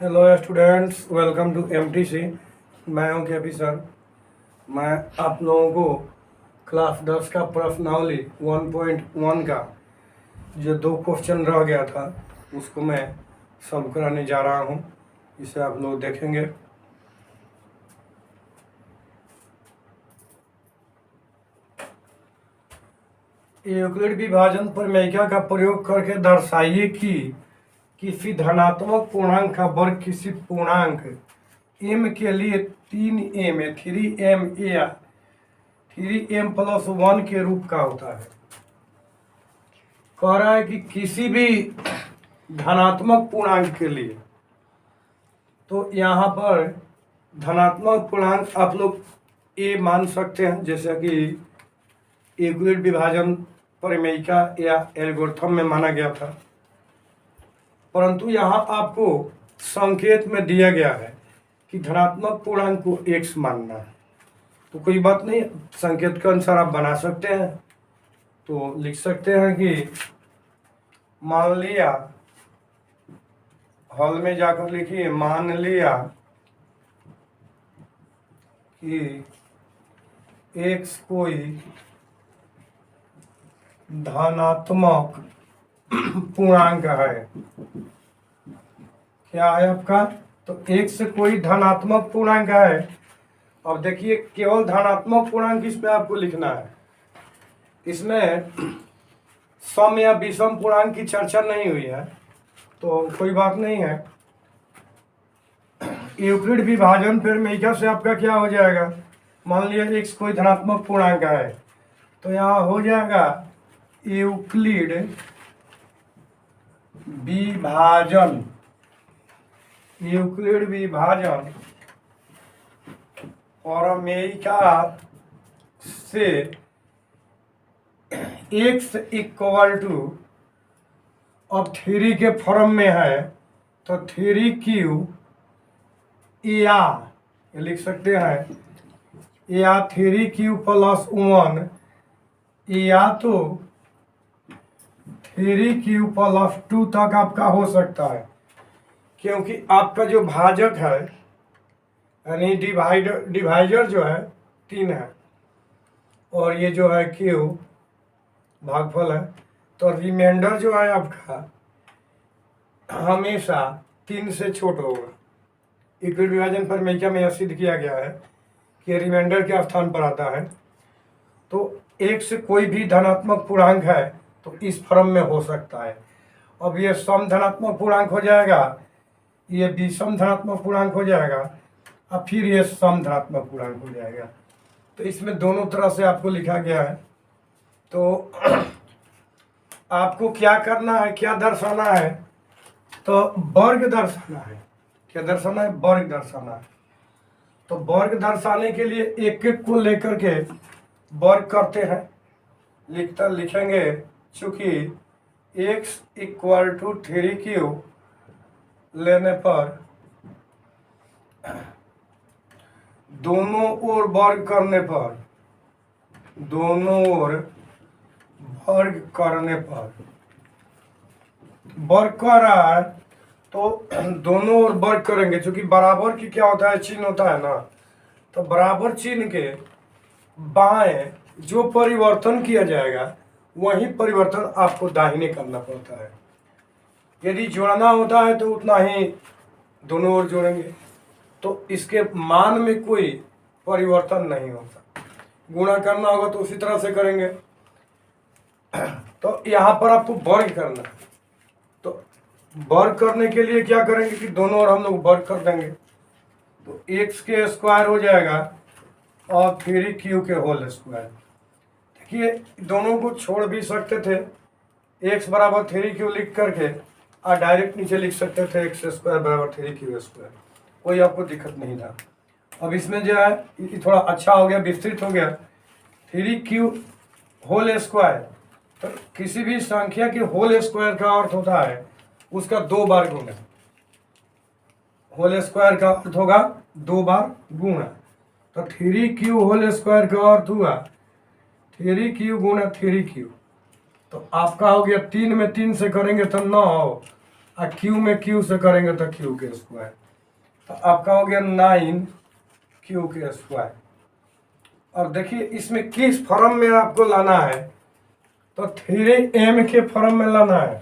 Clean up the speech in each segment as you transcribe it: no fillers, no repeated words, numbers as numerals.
Hello students, welcome to MTC. मैं हूं KP sir. मैं आप लोगों को क्लास 10 का प्रश्नावली 1.1 का जो 2 क्वेश्चन रह गया था उसको मैं सॉल्व कराने जा रहा हूं। इसे आप लोग देखेंगे। यूक्लिड विभाजन प्रमेयिका का प्रयोग करके दर्शाइए कि किसी धनात्मक पूर्णांक का वर्ग किसी पूर्णांक m के लिए 3m है 3m या 3m+1 के रूप का होता है। कह रहा है कि किसी भी धनात्मक पूर्णांक के लिए, तो यहाँ पर धनात्मक पूर्णांक आप लोग a मान सकते हैं, जैसा कि यूक्लिड विभाजन प्रमेयिका या एल्गोरिथम में माना गया था। परंतु यहाँ आपको संकेत में दिया गया है कि धनात्मक पूर्णांक को x मानना है, तो कोई बात नहीं, संकेत के अनुसार आप बना सकते हैं। तो लिख सकते हैं कि मान लिया, हॉल में जाकर लिखिए, मान लिया कि x कोई धनात्मक पूर्णांक है। क्या है आपका? तो x कोई धनात्मक पूर्णांक है। अब देखिए, केवल धनात्मक पूर्णांक इस पे आपको लिखना है। इसमें सम या विषम पूर्णांक की चर्चा नहीं हुई है, तो कोई बात नहीं है। यूक्लिड विभाजन प्रमेयिका से आपका क्या हो जाएगा? मान लिया x कोई धनात्मक पूर्णांक है, तो यहाँ हो जाएगा यूक्लिड विभाजन, यूक्लिड विभाजन प्रमेयिका से x इक्वल टू, अब 3 के फॉर्म में है तो 3q या लिख सकते हैं, या 3q+1 या तो 3q+2 तक आपका हो सकता है, क्योंकि आपका जो भाजक है यानी डिवाइजर जो है 3 है और ये जो है q भागफल है, तो रिमाइंडर जो है आपका हमेशा 3 से छोटा होगा। यूक्लिड विभाजन प्रमेयिका में यह सिद्ध किया गया है कि रिमाइंडर के स्थान पर आता है। तो x कोई भी धनात्मक पूर्णांक है तो इस फॉर्म में हो सकता है। अब ये सम धनात्मक पूर्णांक हो जाएगा, ये विषम धनात्मक पूर्णांक हो जाएगा, और फिर ये सम धनात्मक पूर्णांक हो जाएगा। तो इसमें दोनों तरह से आपको लिखा गया है। तो आपको क्या करना है, क्या दर्शाना है? तो वर्ग दर्शाना है। क्या दर्शाना है? वर्ग दर्शाना है। तो वर्ग दर्शाने के लिए एक एक को लेकर के वर्ग करते हैं। लिखेंगे, चूंकि x इक्वल टू 3q लेने पर दोनों ओर वर्ग करने पर, दोनों ओर वर्ग करने पर वर्ग कर रहा है, तो दोनों ओर वर्ग करेंगे। क्योंकि बराबर की क्या होता है, चिन्ह होता है ना, तो बराबर चिन्ह के बाएं जो परिवर्तन किया जाएगा वही परिवर्तन आपको दाहिने करना पड़ता है। यदि जोड़ना होता है तो उतना ही दोनों ओर जोड़ेंगे, तो इसके मान में कोई परिवर्तन नहीं होता। गुणा करना होगा तो उसी तरह से करेंगे। तो यहाँ पर आपको वर्ग करना है, तो वर्ग करने के लिए क्या करेंगे कि दोनों ओर हम लोग वर्ग कर देंगे। तो x के स्क्वायर हो जाएगा और 3q के होल स्क्वायर। देखिए, दोनों को छोड़ भी सकते थे, x बराबर 3q लिख करके, और डायरेक्ट नीचे लिख सकते थे x स्क्वायर बराबर 3q स्क्वायर, कोई आपको दिक्कत नहीं था। अब इसमें जो है ये थोड़ा अच्छा हो गया, विस्तृत हो गया। 3q होल स्क्वायर, तो किसी भी संख्या के होल स्क्वायर का अर्थ होता है उसका 2 बार गुणा। होल स्क्वायर का अर्थ होगा 2 बार गुणा। तो 3q होल स्क्वायर का अर्थ हुआ 3q गुणा 3q। तो आपका हो गया 3 में 3 से करेंगे तो 9, और क्यू में क्यू से करेंगे तो क्यू के स्क्वायर, तो आपका हो गया 9 क्यू के स्क्वायर। और देखिए इसमें किस फॉर्म में आपको लाना है, तो 3m के फॉर्म में लाना है।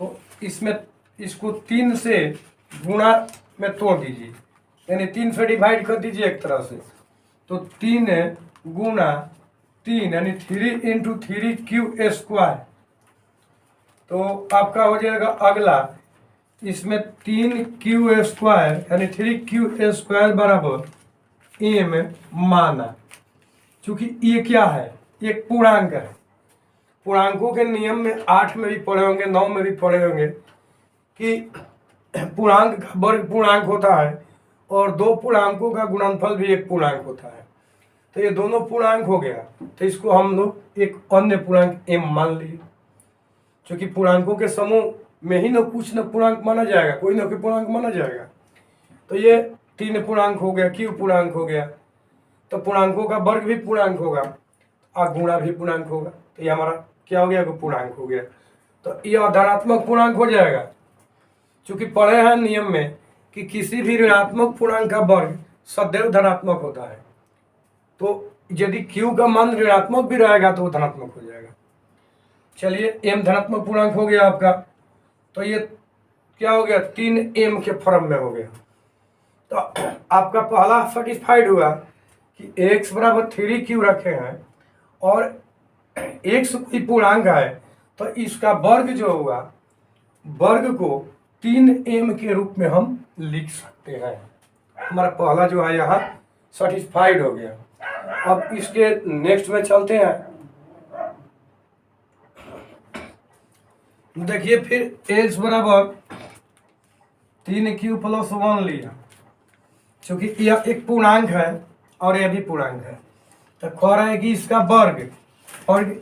तो इसमें इसको 3 से गुणा में तोड़ दीजिए, यानी 3 से डिवाइड कर दीजिए एक तरह से। तो 3 गुणा 3 यानी 3 इंटू 3 क्यू स्क्वायर। तो आपका हो जाएगा अगला, इसमें 3 क्यू स्क्वायर यानी 3 क्यू स्क्वायर बराबर m माना। चूंकि ये क्या है, एक पूर्णांक है। पूर्णांकों के नियम में 8 में भी पढ़े होंगे, 9 में भी पढ़े होंगे कि पूर्णांक का वर्ग पूर्णांक होता है और दो पूर्णांकों का गुणनफल भी एक पूर्णांक होता है। तो ये दोनों पूर्णांक हो गया, तो इसको हम लोग एक अन्य पूर्णांक m मान लिए। क्योंकि पूर्णांकों के समूह में ही न कुछ न पूर्णांक माना जाएगा, कोई न कोई पूर्णांक माना जाएगा। तो ये 3 पूर्णांक हो गया, क्यू पूर्णांक हो गया। तो पूर्णांकों का वर्ग भी पूर्णांक होगा और गुणा भी पूर्णांक होगा। तो ये हमारा क्या हो गया, पूर्णांक हो गया। तो यह धनात्मक पूर्णांक हो जाएगा। चूंकि पढ़े हैं नियम में कि किसी भी ऋणात्मक पूर्णांक का वर्ग सदैव धनात्मक होता है। तो यदि q का मान ऋणात्मक भी रहेगा तो वो धनात्मक हो जाएगा। चलिए m धनात्मक पूर्णांक हो गया आपका। तो ये क्या हो गया, 3m के फॉर्म में हो गया। तो आपका पहला सेटिस्फाइड हुआ कि x बराबर 3q रखे हैं और x कोई पूर्णांक है, तो इसका वर्ग जो हुआ, वर्ग को 3m के रूप में हम लिख सकते हैं। हमारा पहला जो है यहाँ सेटिस्फाइड हो गया। अब इसके नेक्स्ट में चलते हैं। देखिए फिर x बराबर 3q + 1 लिया। क्योंकि यह एक पूर्णांक है और यह भी पूर्णांक है, तो कह रहा है कि इसका वर्ग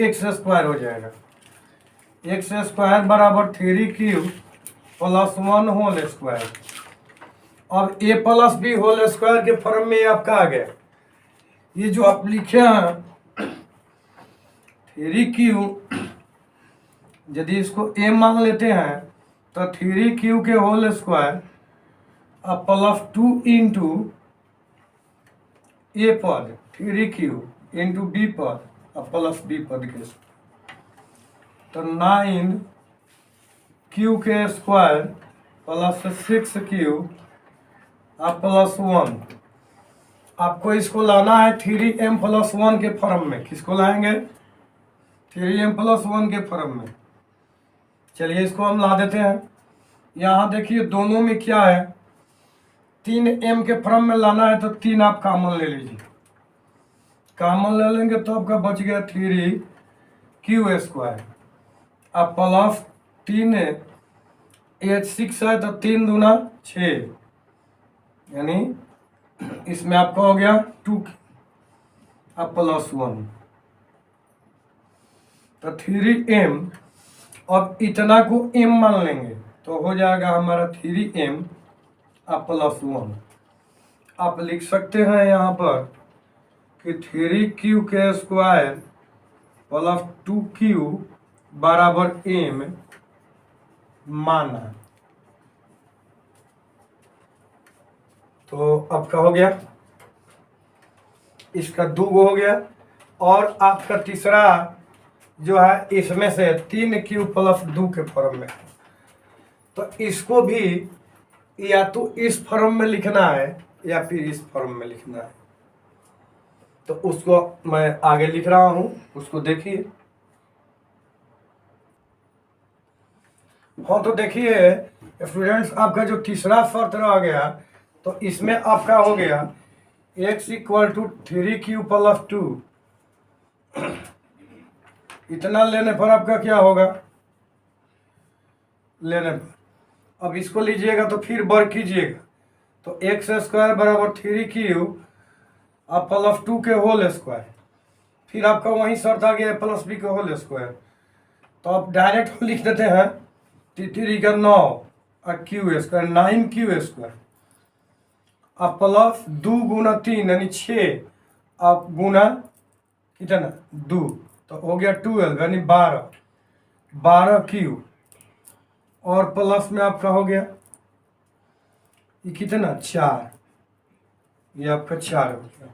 x स्क्वायर हो जाएगा। x स्क्वायर बराबर 3q + 1 होल स्क्वायर। अब a + b होल स्क्वायर के फॉर्म में आपका आ गया। ये जो आप लिखे हैं 3q, यदि इसको a मान लेते हैं तो 3q के होल स्क्वायर +2 इंटू a पद 3q इंटू b पद प्लस b पद के, तो 9q के स्क्वायर +6q + 1। आपको इसको लाना है 3m + 1 के फॉर्म में। किसको लाएंगे, 3m + 1 के फॉर्म में। चलिए इसको हम ला देते हैं। यहाँ देखिए दोनों में क्या है, 3m के फॉर्म में लाना है तो 3 आप कॉमन ले लीजिए। कॉमन ले लेंगे तो आपका बच गया 3q स्क्वायर अब प्लस 3 h6 है तो 3 दूना 6, यानी इसमें आपका हो गया 2 अब +1, तो 3m। अब इतना को m मान लेंगे तो हो जाएगा हमारा 3m अब +1। आप लिख सकते हैं यहाँ पर कि 3q के स्क्वायर + 2q बराबर m माना। तो आपका हो गया, इसका 2 हो गया। और आपका तीसरा जो है इसमें से 3q + 2 के फॉर्म में, तो इसको भी या तो इस फॉर्म में लिखना है या फिर इस फॉर्म में लिखना है। तो उसको मैं आगे लिख रहा हूं, उसको देखिए। हाँ तो देखिए स्टूडेंट्स, आपका जो तीसरा शर्त रह गया, तो इसमें आपका हो गया x = 3q + 2। इतना लेने पर आपका क्या होगा, लेने पर अब इसको लीजिएगा तो फिर वर्ग कीजिएगा, तो x² बराबर 3q अब +2 के होल स्क्वायर। फिर आपका वही शर्त आ गया +b के होल स्क्वायर। तो आप डायरेक्ट लिख देते हैं 3 का 9 और q² 9q²। अब +2 × 3 यानी 6 अब गुना कितना 2, तो हो गया 12 यानी 12q। और प्लस में आपका हो गया ये कितना 4, ये आपका 4 हो गया।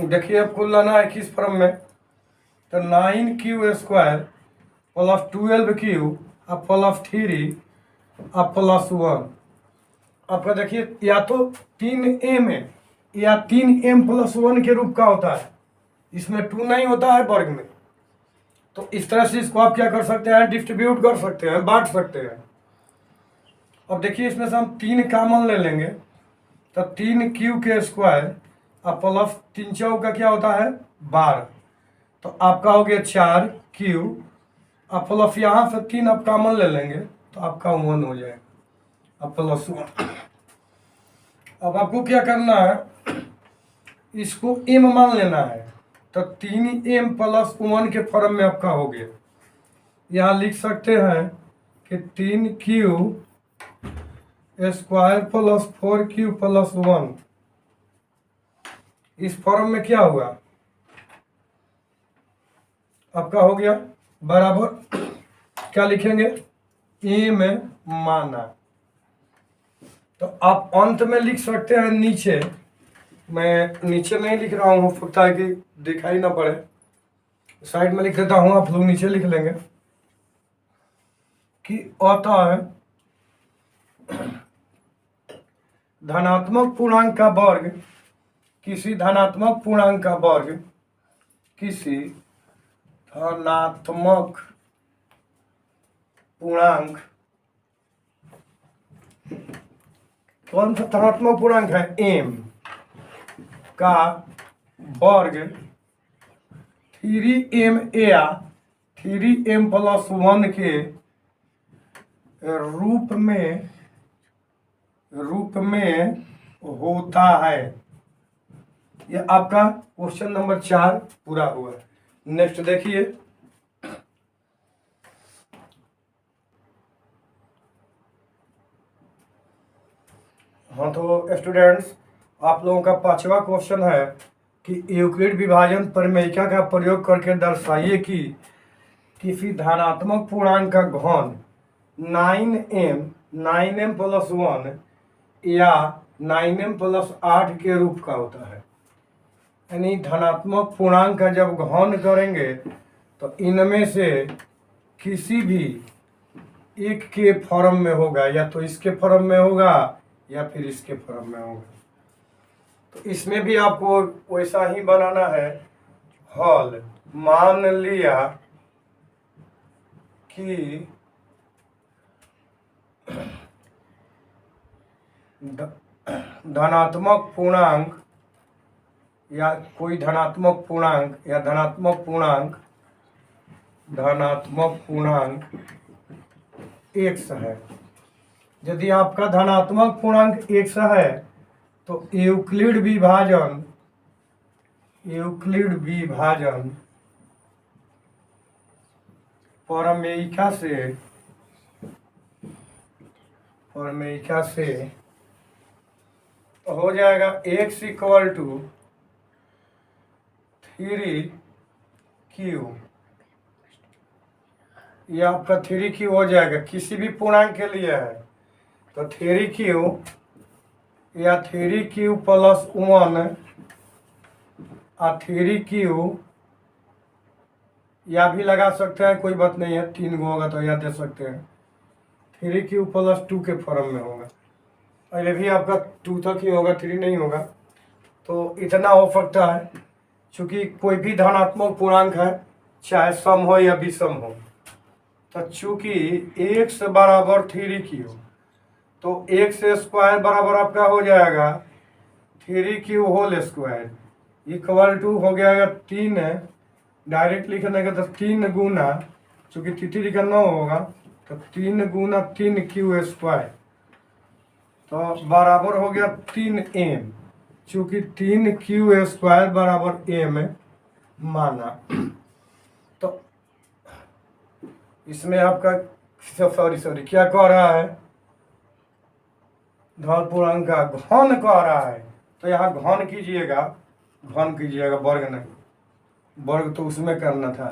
देखिए अब कुल लाना है किस फॉर्म में, तो 9q² प्लस 12q अब प्लस 3 अब प्लस 1। आपका देखिए या तो 3m है या 3m+1 के रूप का होता है, इसमें 2 नहीं होता है वर्ग में। तो इस तरह से इसको आप क्या कर सकते हैं, डिस्ट्रीब्यूट कर सकते हैं, बांट सकते हैं। अब देखिए इसमें से हम 3 कॉमन ले लेंगे, तो 3q² अब प्लस 3 चौका क्या होता है 12, तो आपका हो गया 4q अब प्लस यहाँ से 3 आप कॉमन ले लेंगे तो आपका 1 हो जाएगा, अब प्लस 1। अब आपको क्या करना है, इसको m मान लेना है, तो 3m+1 के फॉर्म में आपका हो गया। यहाँ लिख सकते हैं कि 3q² प्लस 4q+1, इस फॉर्म में क्या हुआ आपका हो गया बराबर क्या लिखेंगे m माना। तो आप अंत में लिख सकते हैं नीचे, मैं नीचे नहीं लिख रहा हूँ, हो सकता है कि दिखाई ना पड़े, साइड में लिख देता हूँ, आप लोग नीचे लिख लेंगे कि आता है धनात्मक पूर्णांक का वर्ग किसी धनात्मक पूर्णांक का वर्ग किसी धनात्मक पूर्णांक, कौन सा धनात्मक पूर्णांक है m का वर्ग 3m या 3m+1 के रूप में होता है। यह आपका क्वेश्चन नंबर 4 पूरा हुआ। नेक्स्ट देखिए, हाँ तो स्टूडेंट्स आप लोगों का 5वां क्वेश्चन है कि यूक्लिड विभाजन प्रमेयिका का प्रयोग करके दर्शाइए कि किसी धनात्मक पूर्णांक का घन 9m+1 या 9m+8 के रूप का होता है। यानी धनात्मक पूर्णांक का जब घन करेंगे तो इनमें से किसी भी एक के फॉर्म में होगा, या तो इसके फॉर्म में होगा या फिर इसके फॉर्म में होगा। तो इसमें भी आपको वैसा ही बनाना है हल। मान लिया कि धनात्मक पूर्णांक या कोई धनात्मक पूर्णांक x है। यदि आपका धनात्मक पूर्णांक x है तो यूक्लिड विभाजन प्रमेयिका से हो जाएगा x = 3q, यह आपका 3q हो जाएगा। किसी भी पूर्णांक के लिए है तो 3q या 3q+1 और 3q या भी लगा सकते हैं, कोई बात नहीं है, 3 गो होगा तो या दे सकते हैं। 3q+2 के फॉर्म में होगा, और ये भी आपका 2 तक ही होगा, 3 नहीं होगा। तो इतना हो सकता है, चूँकि कोई भी धनात्मक पूर्णांक है, चाहे सम हो या विषम हो, तो चूँकि x बराबर 3q तो x² बराबर आपका हो जाएगा 3q² = हो गया 3, डायरेक्ट लिखने का तो 3 गुना, चूँकि तिथि का 9 होगा तो 3 गुना 3q², तो बराबर हो गया 3m, चूँकि 3q² बराबर m माना। तो इसमें आपका सॉरी क्या कह रहा है, धन पूर्णांक का घन कह रहा है, तो यहाँ घन कीजिएगा, वर्ग नहीं, वर्ग तो उसमें करना था।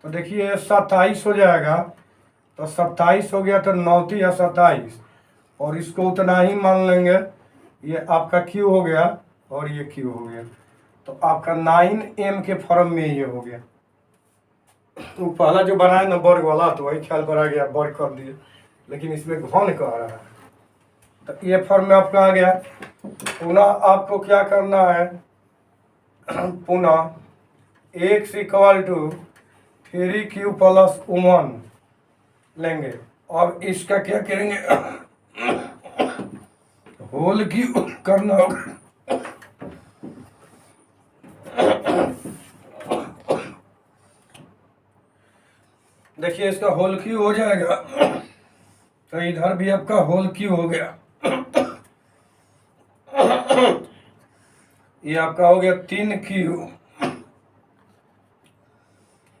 तो देखिए 27 हो जाएगा, तो 27 हो गया, तो 9 या 27, और इसको उतना ही मान लेंगे, ये आपका क्यू हो गया और ये क्यू हो गया। तो आपका 9m के फॉर्म में ये हो गया। तो पहला जो बनाया ना वर्ग वाला, तो वही ख्याल पर आ गया, वर्ग कर दिए, लेकिन इसमें घन कह रहा है, तो ये फॉर्म में आपका आ गया। पुनः आपको क्या करना है, पुनः x equal to 3q plus 1 लेंगे, और इसका क्या करेंगे, होल क्यू करना होगा। देखिए इसका होल क्यू हो जाएगा, तो इधर भी आपका होल क्यू हो गया। ये आपका हो गया 3q,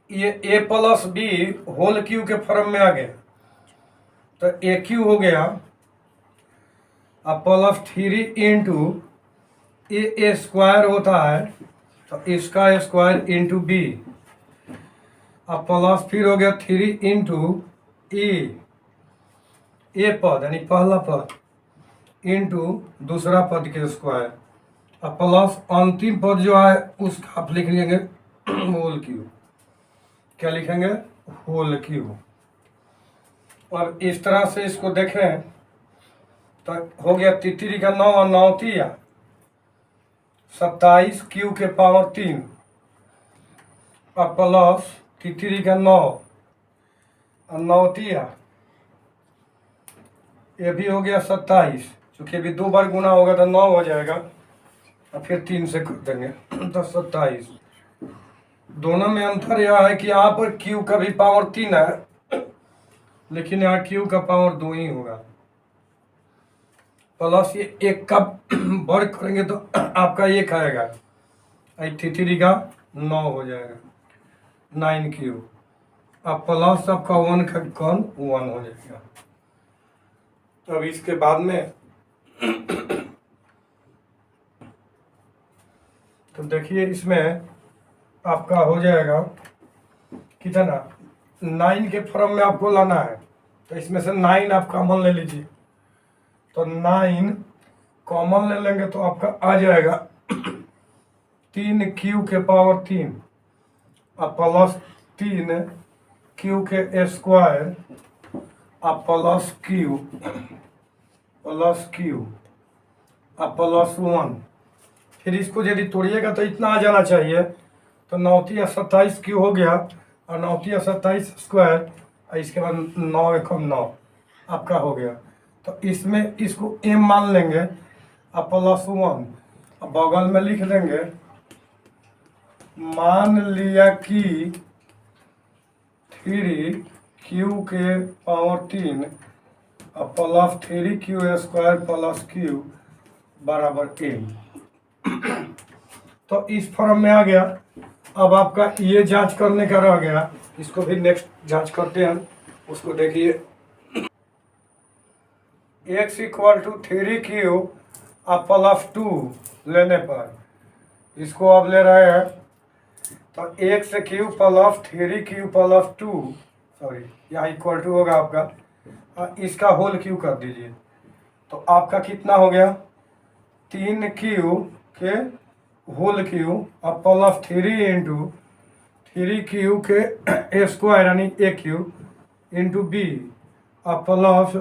ये a plus B whole Q के फॉर्म में आ गया, तो ए क्यू हो गया, अब प्लस 3 इंटू ए स्क्वायर होता है, तो इसका स्क्वायर इंटू बी, अब प्लस फिर हो गया 3 इंटू ए पद यानी पहला पद इंटू दूसरा पद के स्क्वायर, अब प्लस अंतिम पद जो है उसका आप लिख लेंगे होल क्यू। क्या लिखेंगे, होल क्यू। और इस तरह से इसको देखें तो हो गया 3 का 9 और 9 तिया 27 क्यू के पावर 3, अब प्लस 3 का 9 और 9 तिया, ये भी हो गया 27, चूंकि अभी 2 बार गुना होगा तो 9 हो जाएगा, और फिर 3 से कर देंगे तो 27। दोनों में अंतर यह है कि यहाँ पर क्यू का भी पावर 3 है, लेकिन यहाँ क्यू का पावर 2 ही होगा। प्लस ये 1 का वर्ग करेंगे तो आपका 1 आएगा, 3 का 9 हो जाएगा 9q, अब प्लस आपका 1 का कौन 1 हो जाएगा। अब इसके बाद में तो देखिए इसमें आपका हो जाएगा कितना, 9 के फॉर्म में आपको लाना है, तो इसमें से 9 आप कॉमन ले लीजिए, तो 9 कॉमन ले लेंगे तो आपका आ जाएगा 3q के पावर 3 और प्लस 3q के स्क्वायर और प्लस q और प्लस 1। फिर इसको यदि तोड़िएगा तो इतना आ जाना चाहिए, तो 9 या 27 क्यू हो गया, और 9 या 27 स्क्वायर, और इसके बाद 9 एकम 9 आपका हो गया। तो इसमें इसको m मान लेंगे और प्लस 1, अब बगल में लिख देंगे, मान लिया कि 3q के पावर 3 और plus 3q square plus q बराबर m। तो इस फॉर्म में आ गया। अब आपका ये जांच करने का रह गया, इसको भी नेक्स्ट जांच करते हैं। उसको देखिए, x इक्वल टू 3q और प्लस 2 लेने पर इसको अब ले रहे हैं, तो x³ plus 3q plus 2, sorry यहाँ इक्वल टू होगा आपका, इसका होल क्यू कर दीजिए, तो आपका कितना हो गया 3q के होल क्यू और प्लस 3 इंटू 3q के स्क्वायर यानी AQ इंटू बी और प्लस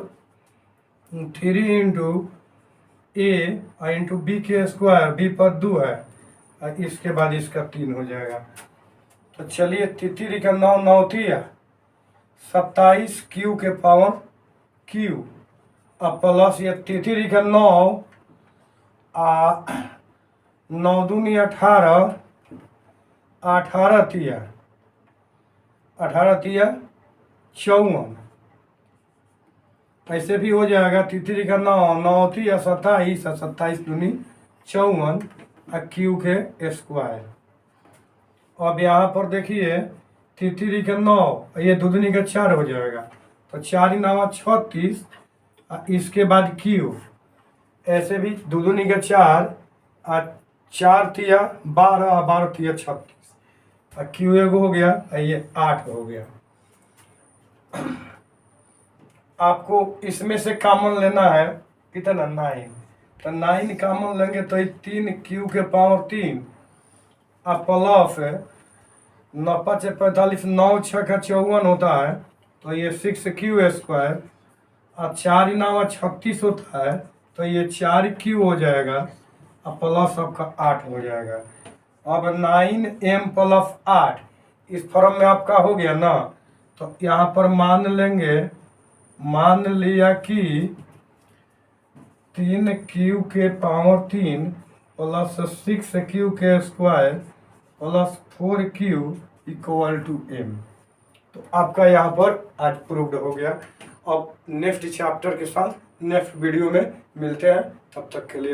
3 इंटू ए इंटू बी के स्क्वायर, बी पर 2 है, और इसके बाद इसका 3 हो जाएगा। तो चलिए 3 का 9 9 थिया 27 क्यू के पावर क्यू और प्लस ये 3 का 9 9 दूनी 18 18 तिया 54, ऐसे भी हो जाएगा। 3 का 9 9 तिया 27 और 27 दूनी 54 और क्यू के स्क्वायर। अब यहाँ पर देखिए 3 का 9 ये दूनी का 4 हो जाएगा, तो 4 9 36 और इसके बाद क्यू, ऐसे भी दूनी का 4 और 4 तिया 12 12 तिया 36 और क्यू एगो हो गया, ये 8 हो गया। आपको इसमें से कॉमन लेना है कितना 9, तो 9 कॉमन लेंगे तो 3 अब प्लस 9 5 45 9 6 का 54 होता है, तो ये 6Q² और 4 9 36 होता है, तो ये 4Q हो जाएगा और प्लस आपका 8 हो जाएगा। अब 9M + 8 इस फॉर्म में आपका हो गया ना, तो यहाँ पर मान लिया कि 3Q के power 3 plus 6Q² plus 4Q = M। तो आपका यहाँ पर आज प्रूव्ड हो गया। अब नेक्स्ट चैप्टर के साथ नेक्स्ट वीडियो में मिलते हैं, तब तक के लिए।